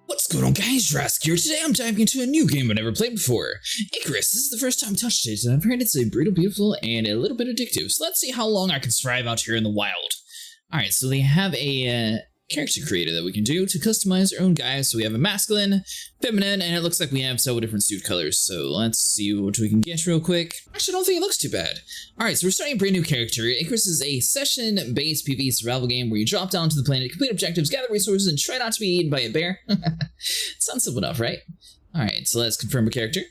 What's going on, guys? Jurassic here. Today I'm diving into a new game I've never played before. Icarus. This is the first time I touched it, and I've heard it's a brutal, beautiful, and a little bit addictive. So let's see how long I can survive out here in the wild. Alright, so they have a character creator that we can do to customize our own guys. So we have a masculine, feminine, and it looks like we have several different suit colors. So let's see what we can get real quick. Actually, I don't think it looks too bad. Alright, so we're starting a brand new character. Icarus is a session-based PvE survival game where you drop down to the planet, complete objectives, gather resources, and try not to be eaten by a bear. Sounds simple enough, right? Alright, so let's confirm a character.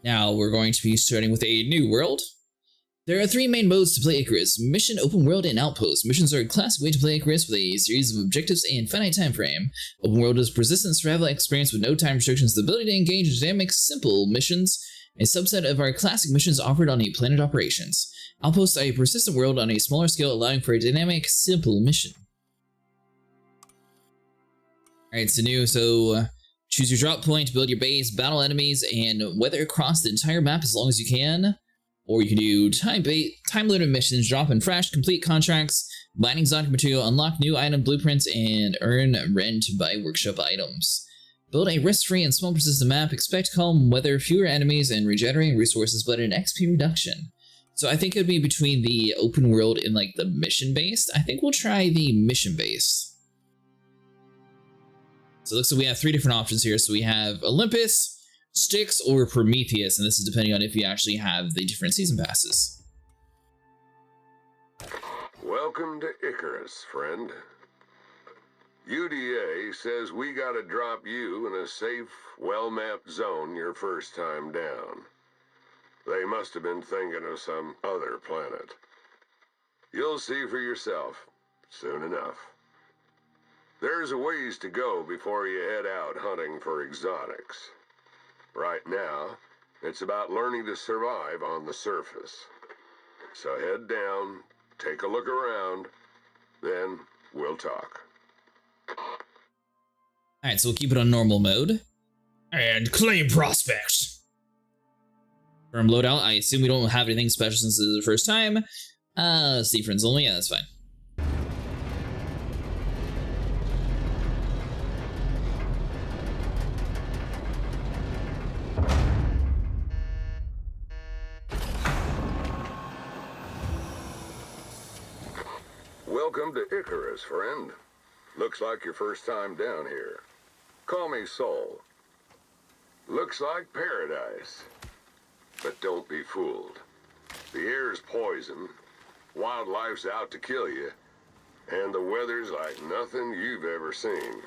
Now we're going to be starting with a new world. There are three main modes to play Icarus: Mission, Open World, and Outpost. Missions are a classic way to play Icarus with a series of objectives and finite time frame. Open World is persistent survival experience with no time restrictions, the ability to engage in dynamic, simple missions, a subset of our classic missions offered on a planet operations. Outpost are a persistent world on a smaller scale, allowing for a dynamic, simple mission. Alright, so new, choose your drop point, build your base, battle enemies, and weather across the entire map as long as you can. Or you can do time-limited missions, drop in fresh, complete contracts, mining exotic material, unlock new item blueprints, and earn rent to buy workshop items. Build a risk-free and small persistent map, expect calm weather, fewer enemies, and regenerating resources, but an XP reduction. So I think it would be between the open world and like the mission-based. I think we'll try the mission-based. So it looks like we have three different options here. So we have Olympus, Styx, or Prometheus, and this is depending on if you actually have the different season passes. Welcome to Icarus, friend. UDA says we gotta drop you in a safe, well-mapped zone your first time down. They must have been thinking of some other planet. You'll see for yourself soon enough. There's a ways to go before you head out hunting for exotics. Right now, it's about learning to survive on the surface. So head down, take a look around, then we'll talk. Alright, so we'll keep it on normal mode. And claim prospect. From loadout, I assume we don't have anything special since this is the first time. See friends only, yeah, that's fine. Welcome to Icarus, friend. Looks like your first time down here. Call me Soul. Looks like paradise. But don't be fooled. The air's poison, wildlife's out to kill you, and the weather's like nothing you've ever seen.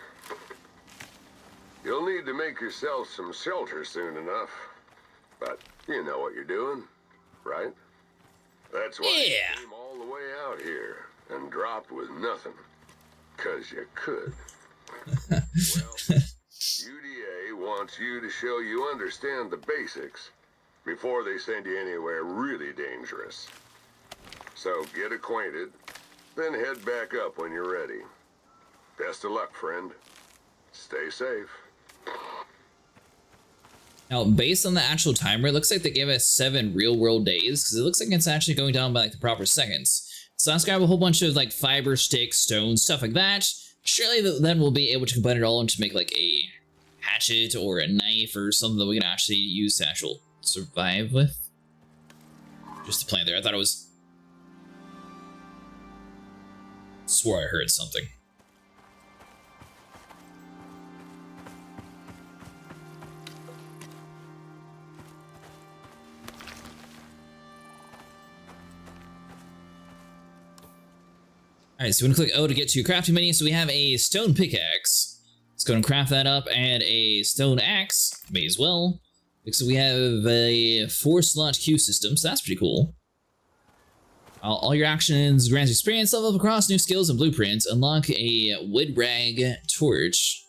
You'll need to make yourself some shelter soon enough. But you know what you're doing, right? That's why you came all the way out here and dropped with nothing, 'cause you could. Well, UDA wants you to show you understand the basics before they send you anywhere really dangerous. So get acquainted, then head back up when you're ready. Best of luck, friend. Stay safe. Now, based on the actual timer, it looks like they gave us 7 real-world days, because it looks like it's actually going down by like the proper seconds. So let's grab a whole bunch of like fiber, sticks, stones, stuff like that. Surely then we'll be able to combine it all into make like a hatchet or a knife or something that we can actually use to actually survive with. Just a plant there. I thought it was... swore I heard something. Alright, so we're going to click O to get to crafting menu. So we have a stone pickaxe. Let's go and craft that up, and a stone axe. May as well. So we have a 4-slot queue system, so that's pretty cool. All your actions grant experience, level up across new skills and blueprints. Unlock a wood rag torch.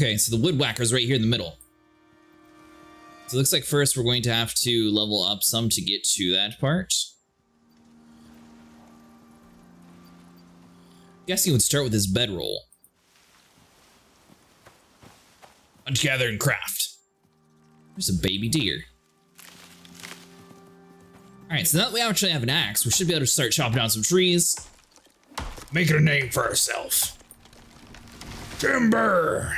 Okay, so the woodwhacker's right here in the middle. So it looks like first we're going to have to level up some to get to that part. Guessing it would start with this bedroll. Hunt, gather, and craft. There's a baby deer. Alright, so now that we actually have an axe, we should be able to start chopping down some trees. Making a name for ourselves. Timber!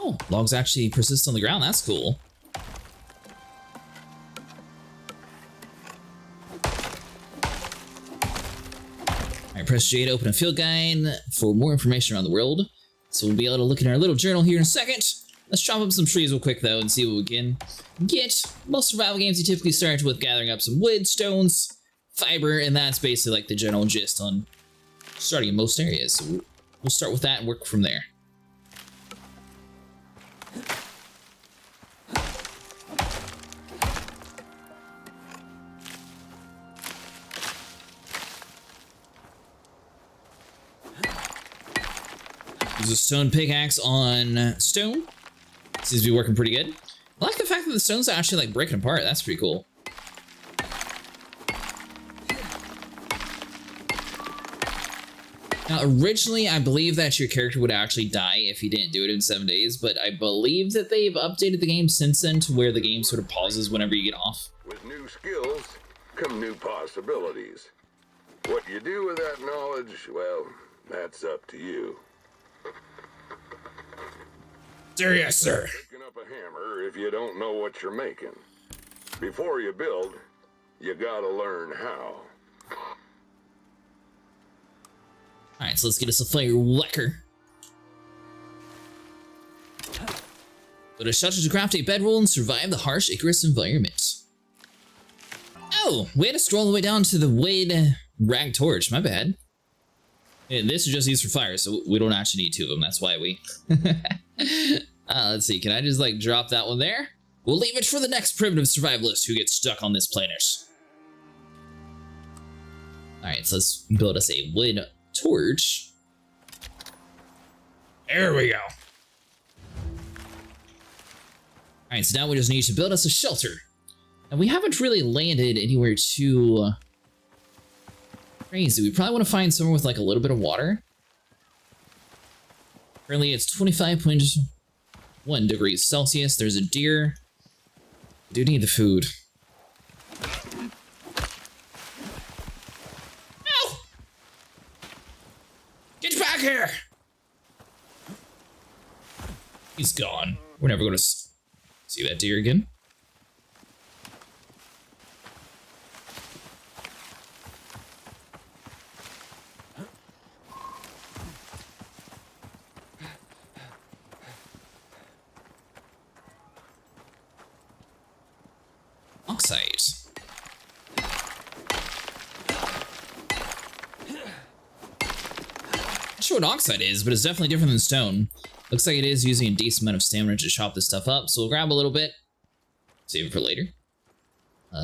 Oh, logs actually persist on the ground. That's cool. Alright, press J to open a field guide for more information around the world. So we'll be able to look in our little journal here in a second. Let's chop up some trees real quick though and see what we can get. Most survival games you typically start with gathering up some wood, stones, fiber, and that's basically like the general gist on starting in most areas. So we'll start with that and work from there. Use a stone pickaxe on stone. Seems to be working pretty good. I like the fact that the stones are actually like breaking apart. That's pretty cool. Now, originally, I believe that your character would actually die if he didn't do it in 7 days, but I believe that they've updated the game since then to where the game sort of pauses whenever you get off. With new skills come new possibilities. What you do with that knowledge, well, that's up to you. Sir, yes, sir. Picking up a hammer if you don't know what you're making. Before you build, you gotta learn how. Alright, so let's get us a fire whacker. Go to shelter to craft a bedroll and survive the harsh Icarus environment. Oh, we had to stroll all the way down to the wood rag torch. My bad. And this is just used for fire, so we don't actually need two of them. That's why we... let's see, can I just like drop that one there? We'll leave it for the next primitive survivalist who gets stuck on this planet. Alright, so let's build us a wood torch. There we go. Alright, so now we just need to build us a shelter. And we haven't really landed anywhere too crazy. We probably want to find somewhere with like a little bit of water. Currently it's 25.1 degrees Celsius. There's a deer. We do need the food. No! Get back here! He's gone. We're never going to see that deer again. Oxide. Not sure what oxide is, but it's definitely different than stone. Looks like it is using a decent amount of stamina to chop this stuff up, so we'll grab a little bit. Save it for later.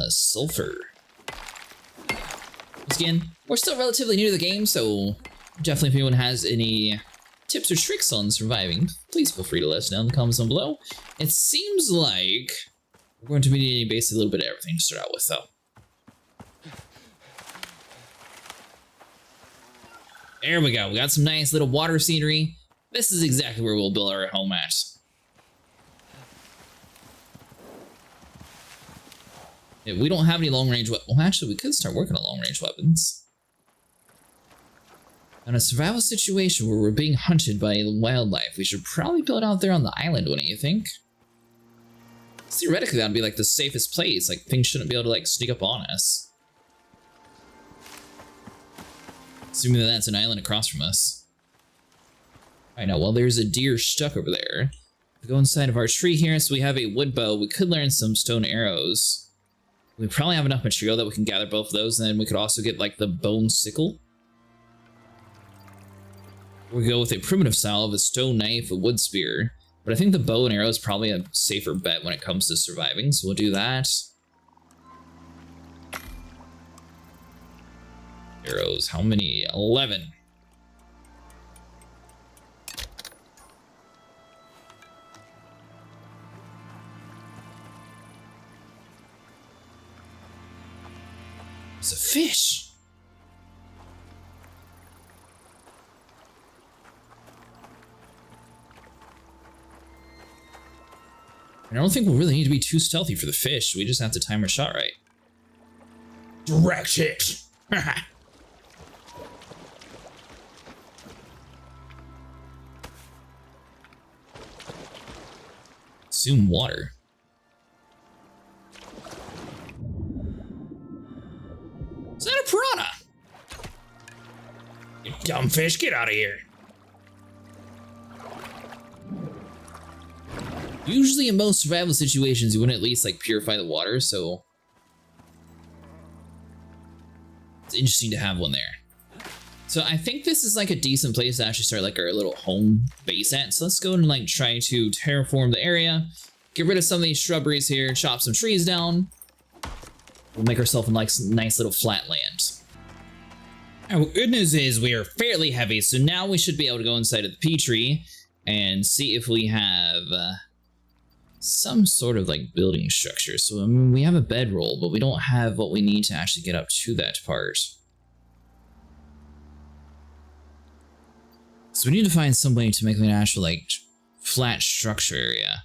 Sulfur. Once again, we're still relatively new to the game, so definitely if anyone has any tips or tricks on surviving, please feel free to let us know in the comments down below. It seems like we're going to be needing basically a little bit of everything to start out with, though. There we go. We got some nice little water scenery. This is exactly where we'll build our home at. Yeah, we don't have any long-range weapons. Well, actually, we could start working on long-range weapons. In a survival situation where we're being hunted by wildlife, we should probably build out there on the island, wouldn't you think? Theoretically, that'd be like the safest place. Like, things shouldn't be able to like sneak up on us. Assuming that that's an island across from us. I know, well, there's a deer stuck over there. We go inside of our tree here, so we have a wood bow. We could learn some stone arrows. We probably have enough material that we can gather both of those, and then we could also get like the bone sickle. We go with a primitive style of a stone knife, a wood spear. But I think the bow and arrow is probably a safer bet when it comes to surviving, so we'll do that. Arrows, how many? 11. It's a fish. I don't think we'll really need to be too stealthy for the fish. We just have to time our shot right. Direct hit. Consume water. Is that a piranha? You dumb fish, get out of here. Usually in most survival situations, you wouldn't at least like purify the water, so it's interesting to have one there. So I think this is like a decent place to actually start like our little home base at. So let's go and like try to terraform the area, get rid of some of these shrubberies here, chop some trees down. We'll make ourselves a nice little flat land. All right, well, good news is we are fairly heavy, so now we should be able to go inside of the Petri and see if we have some sort of like building structure. So I mean, we have a bedroll, but we don't have what we need to actually get up to that part. So we need to find some way to make an actual like flat structure area.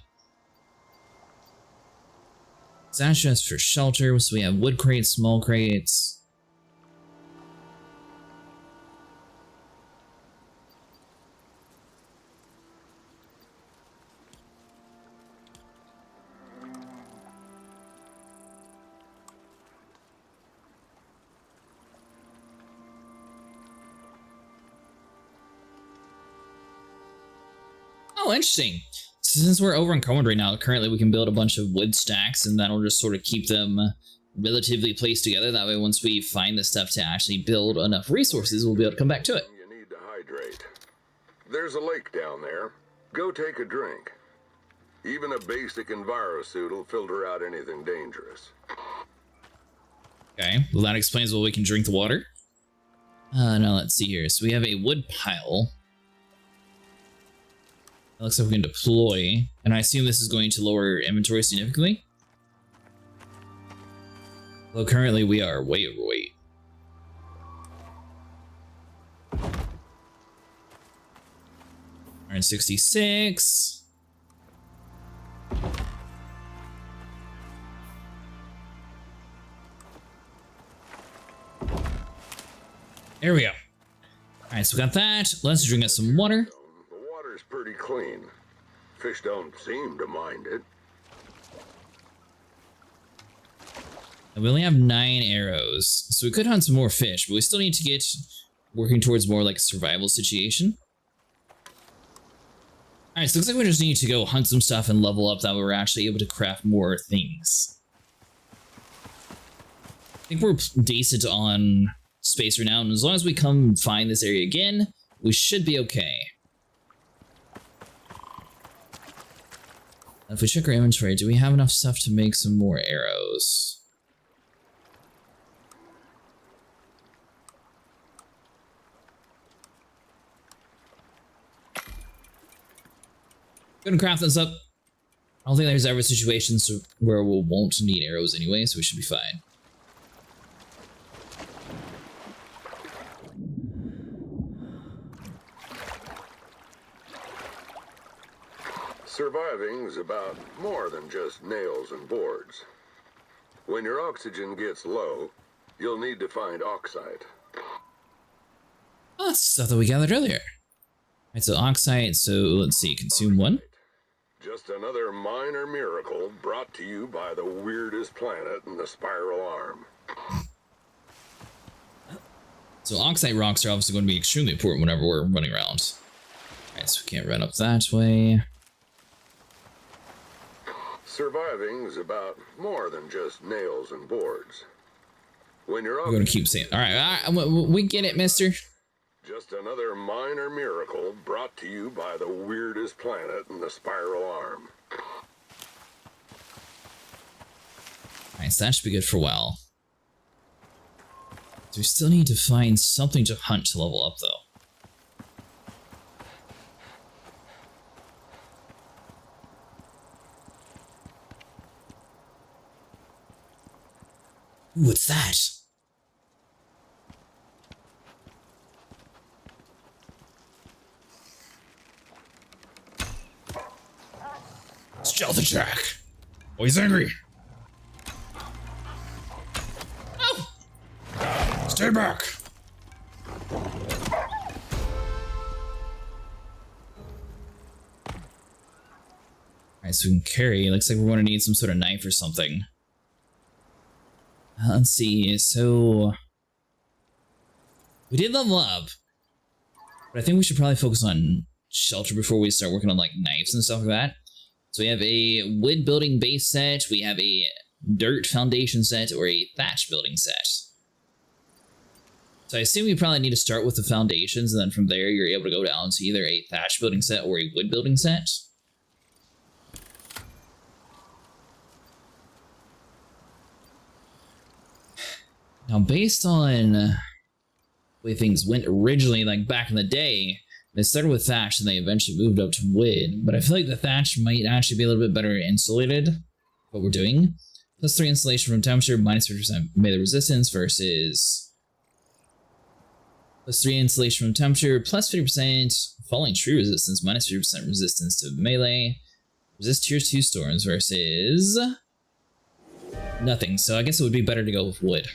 It's not just for shelter, so we have wood crates, small crates. Oh, interesting. So since we're over encumbered right now, currently we can build a bunch of wood stacks, and that'll just sort of keep them relatively placed together. That way, once we find the stuff to actually build enough resources, we'll be able to come back to it. You need to hydrate. There's a lake down there. Go take a drink. Even a basic EnviroSuit will filter out anything dangerous. Okay, well that explains why we can drink the water. Now let's see here. So we have a wood pile. It looks like we can deploy, and I assume this is going to lower inventory significantly. Well, currently we are way overweight. We're in 66. There we go. Alright, so we got that. Let's drink us some water. It's pretty clean. Fish don't seem to mind it. And we only have 9 arrows, so we could hunt some more fish, but we still need to get working towards more like a survival situation. Alright, so it looks like we just need to go hunt some stuff and level up, that way we're actually able to craft more things. I think we're decent on space right now, and as long as we come find this area again, we should be okay. If we check our inventory, do we have enough stuff to make some more arrows? Gonna craft this up. I don't think there's ever situations where we won't need arrows anyway, so we should be fine. Surviving's about more than just nails and boards. When your oxygen gets low, you'll need to find oxide. Oh, that's stuff that we gathered earlier. Alright, so oxide, so let's see, consume 1. Just another minor miracle brought to you by the weirdest planet in the spiral arm. So oxide rocks are obviously going to be extremely important whenever we're running around. Alright, so we can't run up that way. Surviving's about more than just nails and boards. When you're We're going to keep saying, alright, we get it, mister. Just another minor miracle brought to you by the weirdest planet in the spiral arm. Alright, so that should be good for a while. So we still need to find something to hunt to level up, though. Ooh, what's that? attack. Oh, he's angry. Oh! Stay back. Alright, so we can carry. Looks like we're going to need some sort of knife or something. Let's see. So we did level up, but I think we should probably focus on shelter before we start working on like knives and stuff like that. So we have a wood building base set, we have a dirt foundation set, or a thatch building set. So I assume you probably need to start with the foundations, and then from there you're able to go down to either a thatch building set or a wood building set. Now, based on the way things went originally, like back in the day, they started with thatch and they eventually moved up to wood. But I feel like the thatch might actually be a little bit better insulated, what we're doing. +3 insulation from temperature, -50% melee resistance versus +3 insulation from temperature, +50% falling tree resistance, -50% resistance to melee. Resist tier 2 storms versus nothing. So I guess it would be better to go with wood.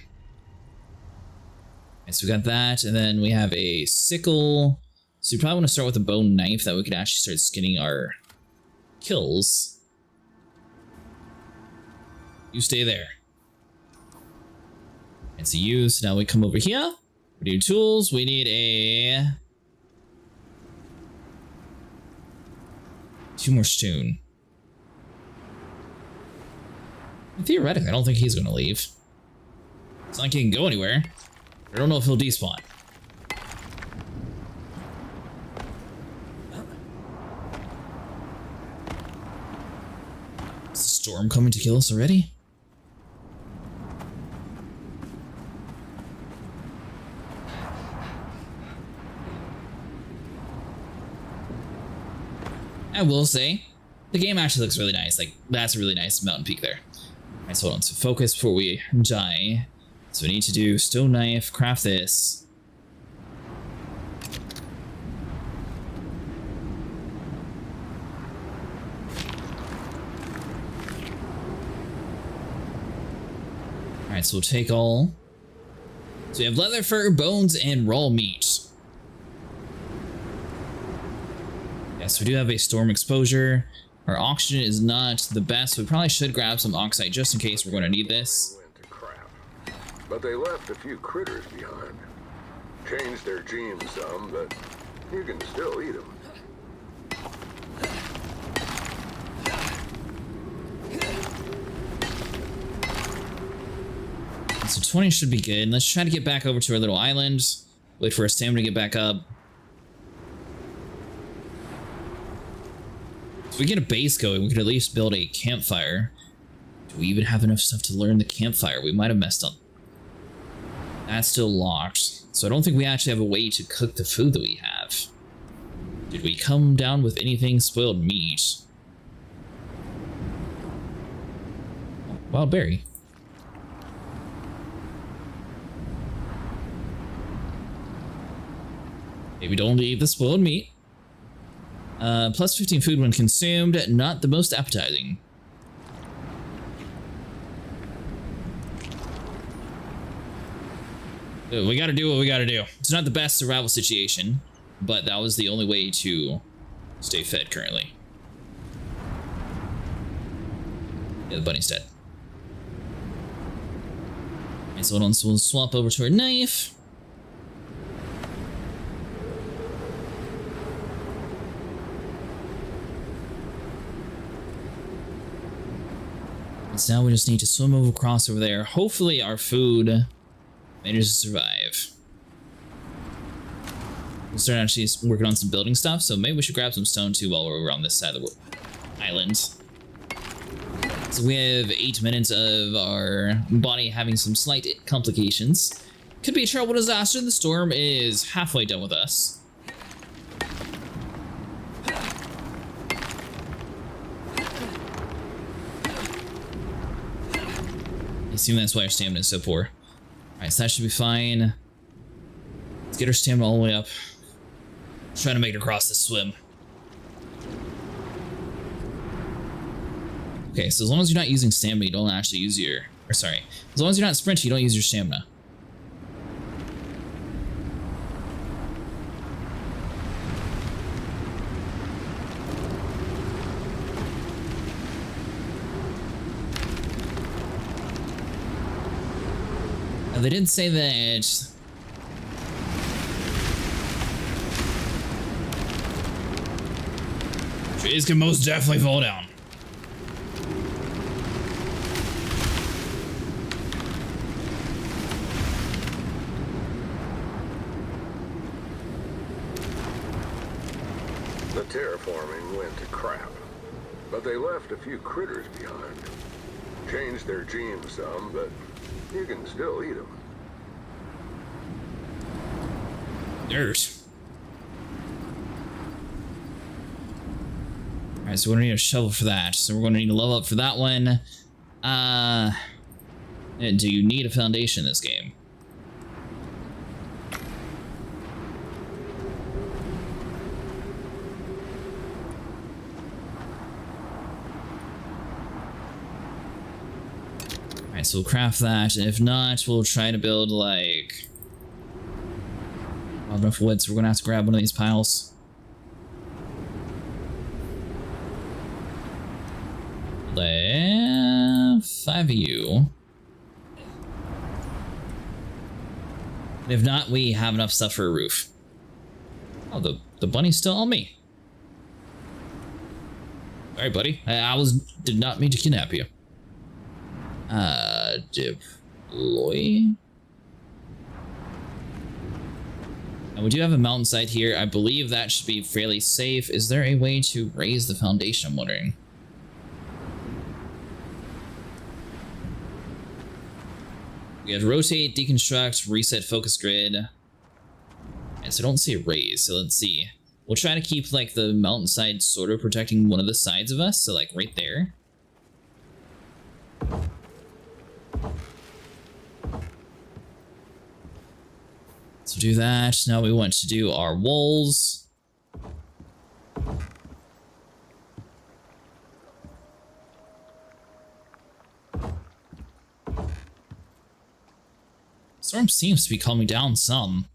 So we got that, and then we have a sickle. So you probably want to start with a bone knife that we could actually start skinning our kills. You stay there. And so so now we come over here. We need tools. We need a 2 more stone. And theoretically, I don't think he's going to leave. It's not like he can go anywhere. I don't know if he'll despawn. Is the storm coming to kill us already? I will say, the game actually looks really nice. Like, that's a really nice mountain peak there. Alright, so hold on. So focus before we die. So we need to do stone knife, craft this. Alright, so we'll take all. So we have leather, fur, bones, and raw meat. Yes, we do have a storm exposure. Our oxygen is not the best. We probably should grab some oxide just in case we're going to need this. But they left a few critters behind. Changed their genes some, but you can still eat them. So 20 should be good. Let's try to get back over to our little island. Wait for our stamina to get back up. If we get a base going, we could at least build a campfire. Do we even have enough stuff to learn the campfire? We might have messed up. That's still locked. So I don't think we actually have a way to cook the food that we have. Did we come down with anything spoiled meat? Wild berry. Maybe don't leave the spoiled meat. Plus 15 food when consumed. Not the most appetizing. We gotta do what we gotta do. It's not the best survival situation, but that was the only way to stay fed currently. Yeah, the bunny's dead. Alright, so we'll swap over to our knife. So now we just need to swim across over there. Hopefully our food manages to survive. We'll start actually working on some building stuff, so maybe we should grab some stone too while we're over on this side of the island. So we have 8 minutes of our body having some slight complications. Could be a terrible disaster. The storm is halfway done with us. I assume that's why our stamina is so poor. Alright, so that should be fine. Let's get our stamina all the way up. Trying to make it across this swim. Okay, so as long as you're not using stamina, you don't actually use your... Or sorry, as long as you're not sprinting, you don't use your stamina. Now, they did say that... trees can most definitely fall down. The terraforming went to crap, but they left a few critters behind. Changed their genes some, but you can still eat them. Dirt. Alright, so we're gonna need a shovel for that. So we're gonna need a level up for that one. Do you need a foundation in this game? Alright, so we'll craft that, and if not, we'll try to build, like... not enough wood, so we're gonna have to grab one of these piles. Five of you. And if not, we have enough stuff for a roof. Oh, the bunny's still on me. Sorry, buddy. I did not mean to kidnap you. Deploy. Now we do have a mountainside here. I believe that should be fairly safe. Is there a way to raise the foundation, I'm wondering? We have rotate, deconstruct, reset, focus grid. And so I don't see a raise, so let's see. We'll try to keep like the mountainside sort of protecting one of the sides of us, so like right there. So do that. Now we want to do our walls. Storm seems to be calming down some.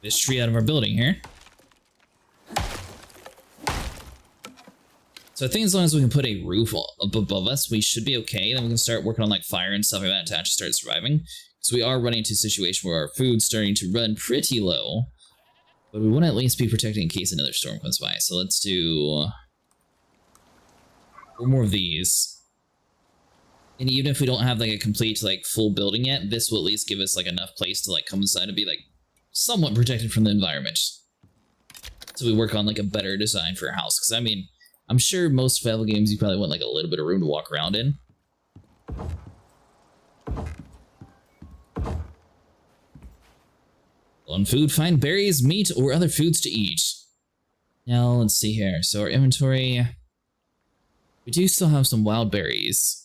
This tree out of our building here. So I think as long as we can put a roof up above us, we should be okay. Then we can start working on like fire and stuff like that to actually start surviving. So we are running into a situation where our food's starting to run pretty low. But we want to at least be protected in case another storm comes by. So let's do 4 more of these. And even if we don't have like a complete like full building yet, this will at least give us like enough place to like come inside and be like somewhat protected from the environment. So we work on like a better design for a house. Because I mean, I'm sure most survival games you probably want like a little bit of room to walk around in. On food, find berries, meat, or other foods to eat. Now let's see here. So our inventory, we do still have some wild berries.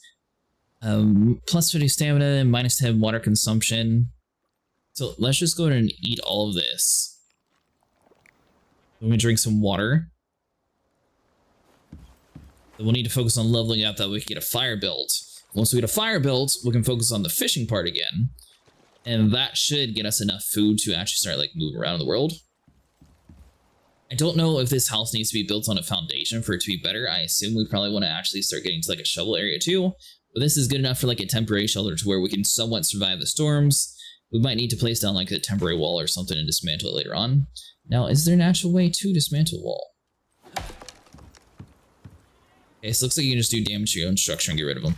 Plus 50 stamina, minus 10 water consumption. So let's just go ahead and eat all of this. Then we drink some water. Then we'll need to focus on leveling up that we can get a fire built. Once we get a fire built, we can focus on the fishing part again. And that should get us enough food to actually start like moving around in the world. I don't know if this house needs to be built on a foundation for it to be better. I assume we probably want to actually start getting to like a shovel area too. But this is good enough for like a temporary shelter to where we can somewhat survive the storms. We might need to place down like a temporary wall or something and dismantle it later on. Now, is there an actual way to dismantle a wall? Okay, so it looks like you can just do damage to your own structure and get rid of them.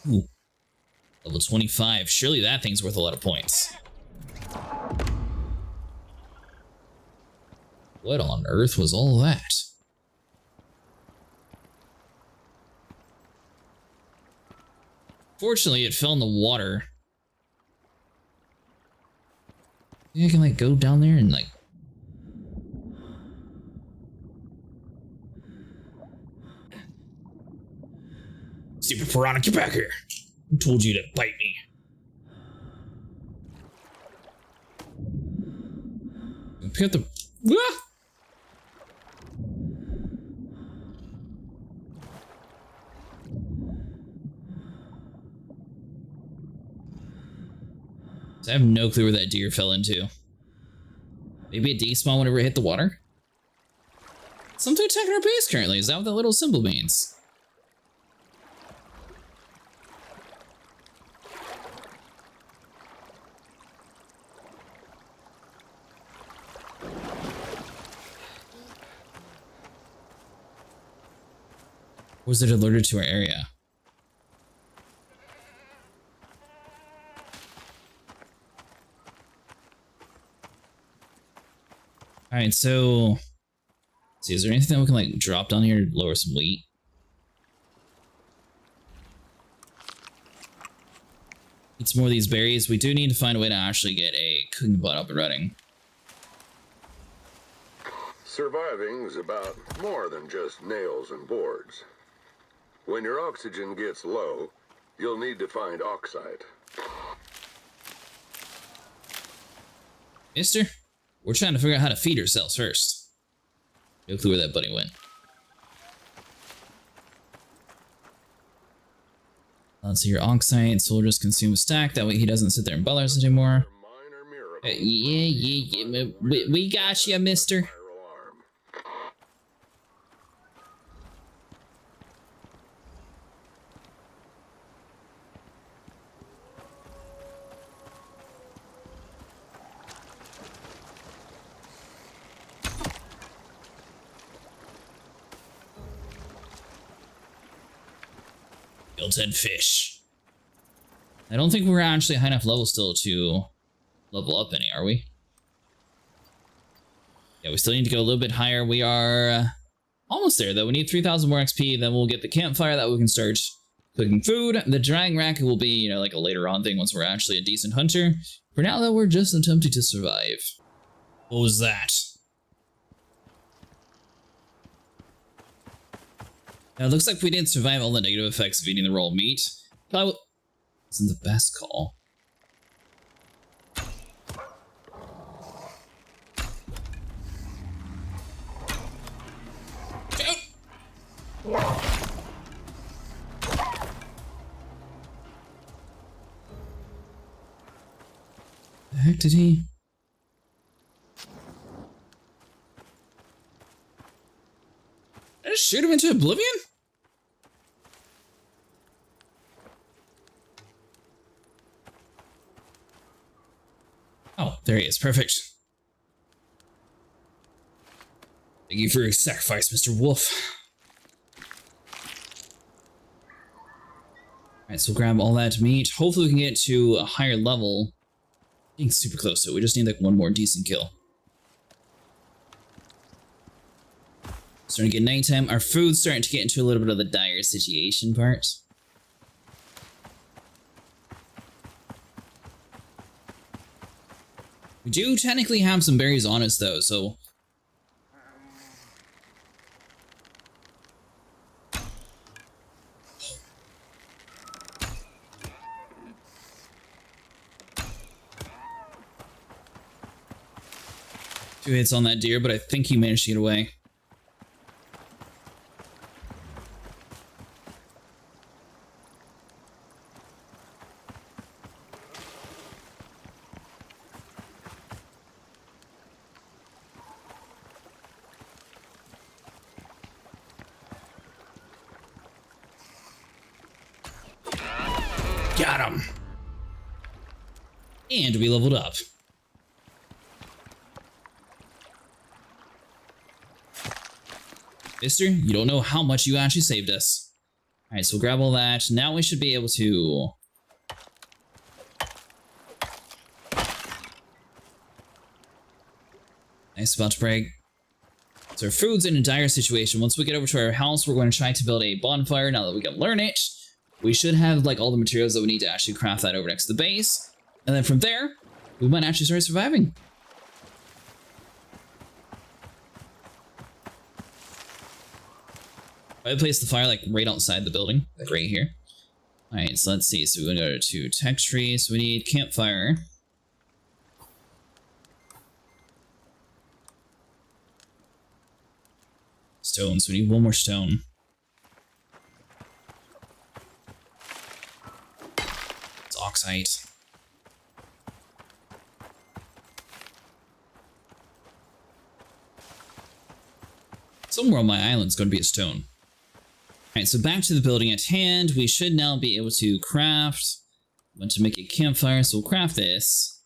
Ooh. Level 25. Surely that thing's worth a lot of points. What on earth was all that? Fortunately, it fell in the water. Think I can like go down there and like... Stupid piranha, get back here. Who told you to bite me? Pick up the... Ah! So I have no clue where that deer fell into. Maybe it despawned whenever it hit the water? Something attacking our base currently. Is that what that little symbol means? Or was it alerted to our area? Alright, so... let's see, is there anything that we can, like, drop down here to lower some wheat? Need some more of these berries. We do need to find a way to actually get a cooking pot up and running. Surviving's about more than just nails and boards. When your oxygen gets low, you'll need to find oxide. Mister, we're trying to figure out how to feed ourselves first. No clue where that bunny went. Let's see your oxide, so we'll just consume a stack. That way he doesn't sit there and bother us anymore. Yeah. We got you, mister. Built-in fish. I don't think we're actually high enough level still to level up any, are we? Yeah, we still need to go a little bit higher. We are almost there, though. We need 3,000 more XP, then we'll get the campfire that we can start cooking food. The drying rack will be, you know, like a later on thing once we're actually a decent hunter. For now, though, we're just attempting to survive. What was that? Now, it looks like we didn't survive all the negative effects of eating the raw meat. But wasn't the best call. The heck did he? Did I just shoot him into oblivion? Oh, there he is. Perfect. Thank you for your sacrifice, Mr. Wolf. Alright, so we'll grab all that meat. Hopefully we can get to a higher level. Being super close to it. We just need like one more decent kill. Starting to get nighttime. Our food's starting to get into a little bit of the dire situation part. We do technically have some berries on us, though, so... Two hits on that deer, but I think he managed to get away. Got him! And we leveled up. Mister, you don't know how much you actually saved us. Alright, so we'll grab all that. Now we should be able to... Nice spot to break. So our food's in a dire situation. Once we get over to our house, we're going to try to build a bonfire now that we can learn it. We should have like all the materials that we need to actually craft that over next to the base. And then from there, we might actually start surviving. I placed the fire like right outside the building, like right here. Alright, so let's see. So we're gonna go to tech tree. So we need campfire. Stone. So we need one more stone. It's oxide. Somewhere on my island's going to be a stone. Alright, so back to the building at hand. We should now be able to craft. I want to make a campfire, so we'll craft this.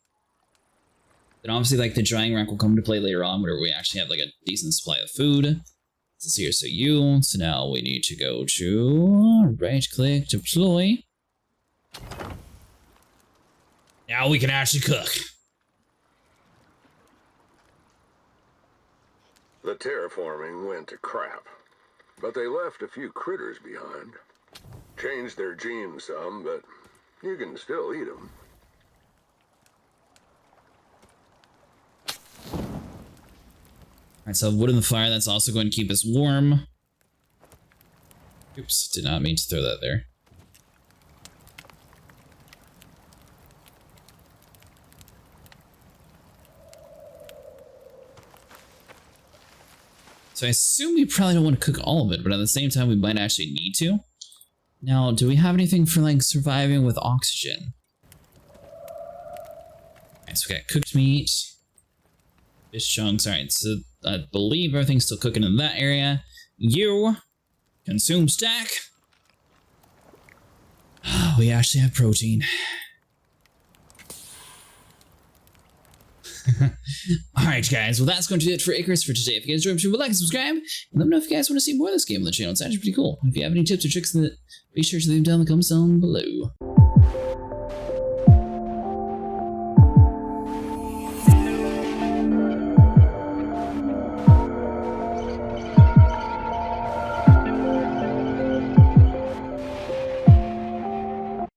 Then obviously, like, the drying rack will come into play later on, where we actually have, like, a decent supply of food. So here, so you. So now we need to go to right-click, deploy. Now we can actually cook. The terraforming went to crap, but they left a few critters behind. Changed their genes some, but you can still eat them. Alright, so wood in the fire, that's also going to keep us warm. Oops, did not mean to throw that there. So I assume we probably don't want to cook all of it, but at the same time we might actually need to. Now, do we have anything for like surviving with oxygen? Alright, so we got cooked meat. Fish chunks, alright, so I believe everything's still cooking in that area. You consume stack. We actually have protein. Alright guys, well that's going to do it for Icarus for today. If you guys enjoyed, please like and subscribe, and let me know if you guys want to see more of this game on the channel. It's actually pretty cool. If you have any tips or tricks, be sure to leave them down in the comments down below.